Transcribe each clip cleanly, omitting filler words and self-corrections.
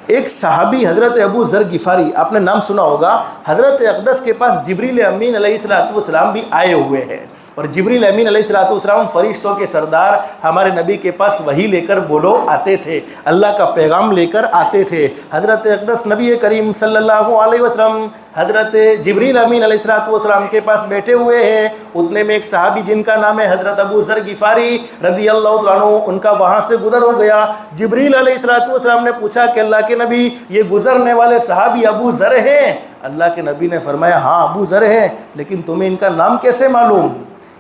ایک صحابی حضرت ابو ذر غفاری، آپ نے نام سنا ہوگا، حضرت اقدس کے پاس جبریل امین علیہ السلام بھی آئے ہوئے ہیں، اور جبریل امین علیہ السلام فرشتوں کے سردار ہمارے نبی کے پاس وحی لے کر آتے تھے، اللہ کا پیغام لے کر آتے تھے۔ حضرت اقدس نبی کریم صلی اللہ علیہ وسلم حضرت جبریل امین علیہ السلام کے پاس بیٹھے ہوئے ہیں، اتنے میں ایک صحابی جن کا نام ہے حضرت ابو ذر غفاری رضی اللہ عنہ، ان کا وہاں سے گزر ہو گیا۔ جبریل علیہ السلام نے پوچھا کہ اللہ کے نبی، یہ گزرنے والے صحابی ابو ذر ہیں؟ اللہ کے نبی نے فرمایا ہاں ابو ذر ہیں، لیکن تمہیں ان کا نام کیسے معلوم؟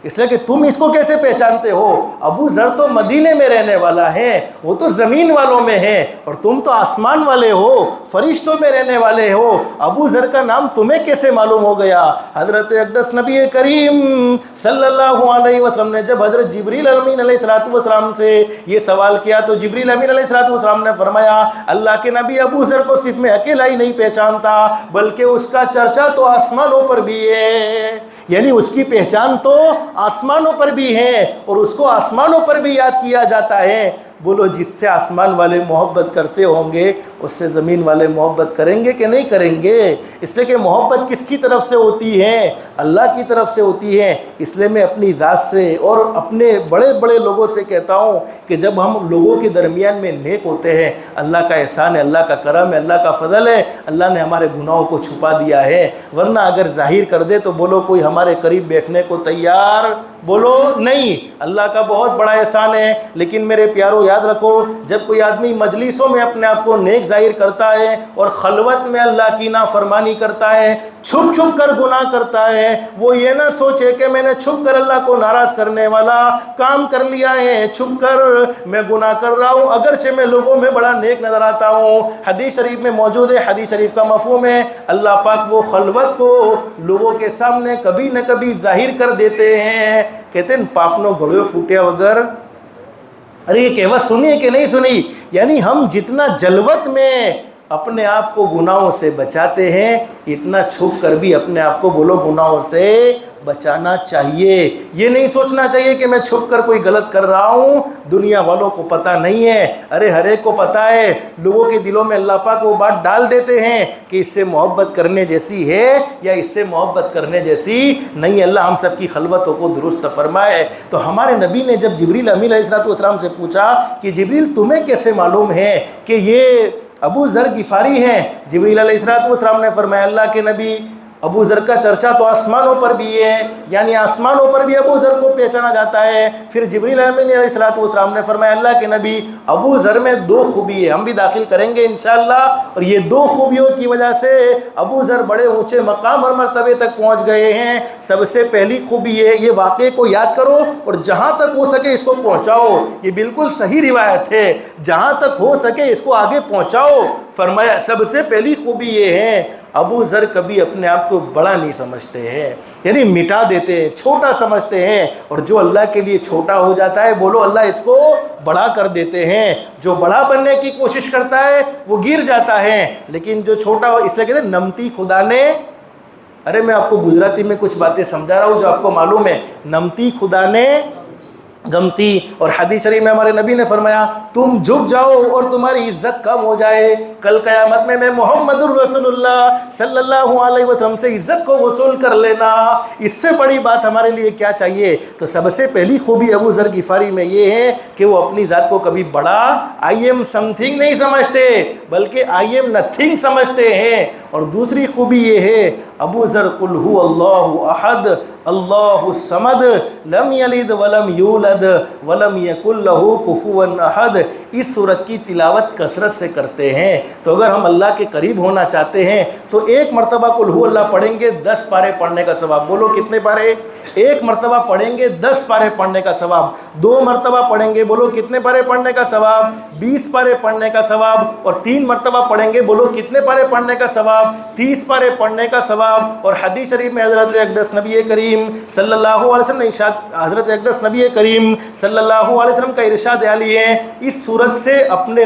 اس لیے کہ تم اس کو کیسے پہچانتے ہو؟ ابو ذر تو مدینے میں رہنے والا ہے، وہ تو زمین والوں میں ہے، اور تم تو آسمان والے ہو، فرشتوں میں رہنے والے ہو، ابو ذر کا نام تمہیں کیسے معلوم ہو گیا؟ حضرت اقدس نبی کریم صلی اللہ علیہ وسلم نے جب حضرت جبریل امین علیہ السلام سے یہ سوال کیا تو جبریل امین علیہ السلام نے فرمایا اللہ کے نبی ابو ذر کو صرف میں اکیلا ہی نہیں پہچانتا، بلکہ اس کا چرچا تو آسمانوں پر بھی ہے، یعنی اس کی پہچان تو آسمانوں پر بھی ہے، اور اس کو آسمانوں پر بھی یاد کیا جاتا ہے۔ بولو جس سے آسمان والے محبت کرتے ہوں گے اس سے زمین والے محبت کریں گے کہ نہیں کریں گے؟ اس لیے کہ محبت کس کی طرف سے ہوتی ہے؟ اللہ کی طرف سے ہوتی ہے۔ اس لیے میں اپنی ذات سے اور اپنے بڑے بڑے لوگوں سے کہتا ہوں کہ جب ہم لوگوں کے درمیان میں نیک ہوتے ہیں، اللہ کا احسان ہے، اللہ کا کرم ہے، اللہ کا فضل ہے، اللہ نے ہمارے گناہوں کو چھپا دیا ہے، ورنہ اگر ظاہر کر دے تو بولو کوئی ہمارے قریب بیٹھنے کو تیار بولو نہیں۔ اللہ کا بہت بڑا احسان ہے، لیکن میرے پیارو یاد رکھو، جب کوئی آدمی مجلسوں میں اپنے آپ کو نیک ظاہر کرتا ہے اور خلوت میں اللہ کی نافرمانی کرتا ہے، چھپ چھپ کر گناہ کرتا ہے، وہ یہ نہ سوچے کہ میں نے چھپ کر اللہ کو ناراض کرنے والا کام کر لیا ہے، چھپ کر میں گناہ کر رہا ہوں اگرچہ میں لوگوں میں بڑا نیک نظر آتا ہوں۔ حدیث شریف میں موجود ہے، حدیث شریف کا مفہوم ہے اللہ پاک وہ خلوت کو لوگوں کے سامنے کبھی نہ کبھی ظاہر کر دیتے ہیں۔ کہتے ہیں پاپنو گھڑیو پھوٹیا وگر، ارے یہ کہوت سنی ہے کہ نہیں سنی؟ یعنی ہم جتنا جلوت میں اپنے آپ کو گناہوں سے بچاتے ہیں، اتنا چھپ کر بھی اپنے آپ کو بولو گناہوں سے بچانا چاہیے۔ یہ نہیں سوچنا چاہیے کہ میں چھپ کر کوئی غلط کر رہا ہوں، دنیا والوں کو پتہ نہیں ہے، ارے ہر ایک کو پتہ ہے۔ لوگوں کے دلوں میں اللہ پاک وہ بات ڈال دیتے ہیں کہ اس سے محبت کرنے جیسی ہے یا اس سے محبت کرنے جیسی نہیں۔ اللہ ہم سب کی خلوتوں کو درست فرمائے۔ تو ہمارے نبی نے جب جبریل امین علیہ السلام سے پوچھا کہ جبریل تمہیں کیسے معلوم ہے کہ یہ ابو ذر غفاری ہیں؟ جبریل علیہ السلام نے فرمایا اللہ کے نبی ابو ذر کا چرچا تو آسمانوں پر بھی ہے، یعنی آسمانوں پر بھی ابو ذر کو پہچانا جاتا ہے۔ پھر جبریل امین علیہ السلام نے فرمایا اللہ کے نبی ابو ذر میں دو خوبی ہے، ہم بھی داخل کریں گے انشاءاللہ، اور یہ دو خوبیوں کی وجہ سے ابو ذر بڑے اونچے مقام اور مرتبے تک پہنچ گئے ہیں۔ سب سے پہلی خوبی ہے، یہ واقعے کو یاد کرو اور جہاں تک ہو سکے اس کو پہنچاؤ، یہ بالکل صحیح روایت ہے، جہاں تک ہو سکے اس کو آگے پہنچاؤ۔ فرمایا سب سے پہلی خوبی یہ ہے ابو ذر کبھی اپنے آپ کو بڑا نہیں سمجھتے ہیں، یعنی مٹا دیتے ہیں، چھوٹا سمجھتے ہیں، اور جو اللہ کے لیے چھوٹا ہو جاتا ہے بولو اللہ اس کو بڑا کر دیتے ہیں۔ جو بڑا بننے کی کوشش کرتا ہے وہ گر جاتا ہے، لیکن جو چھوٹا ہو، اس لیے کہتے ہیں نمتی خدا نے، ارے میں آپ کو گجراتی میں کچھ باتیں سمجھا رہا ہوں جو آپ کو معلوم ہے، نمتی خدا نے گمتی۔ اور حدیث شریف میں ہمارے نبی نے فرمایا تم جھک جاؤ اور تمہاری عزت کم ہو جائے، کل قیامت میں محمد الرسول اللہ صلی اللہ علیہ وسلم سے عزت کو وصول کر لینا، اس سے بڑی بات ہمارے لیے کیا چاہیے؟ تو سب سے پہلی خوبی ابو ذر غفاری میں یہ ہے کہ وہ اپنی ذات کو کبھی بڑا آئی ایم سم تھنگ نہیں سمجھتے بلکہ آئی ایم نتھنگ سمجھتے ہیں۔ اور دوسری خوبی یہ ہے ابو ذر قل هو اللہ احد اللہ الصمد لم یلد ولم یولد ولم یکن له کفوا احد، اس سورت کی تلاوت کثرت سے کرتے ہیں۔ تو اگر ہم اللہ کے قریب ہونا چاہتے ہیں تو ایک مرتبہ قل هو اللہ پڑھیں گے 10 پارے پڑھنے کا ثواب، بولو کتنے پارے؟ ایک مرتبہ پڑھیں گے 10 پارے پڑھنے کا ثواب، 2 مرتبہ پڑھیں گے بولو کتنے پارے پڑھنے کا ثواب؟ 20 پارے پڑھنے کا ثواب، اور 3 مرتبہ پڑھیں گے بولو کتنے پارے پڑھنے کا ثواب؟ 30 پارے پڑھنے کا ثواب۔ اور حدیث شریف میں حضرت اقدس نبی کریم صلی اللہ علیہ وسلم نے حضرت اقدس نبی کریم صلی اللہ علیہ وسلم کا ارشاد عالی ہے اس صورت سے اپنے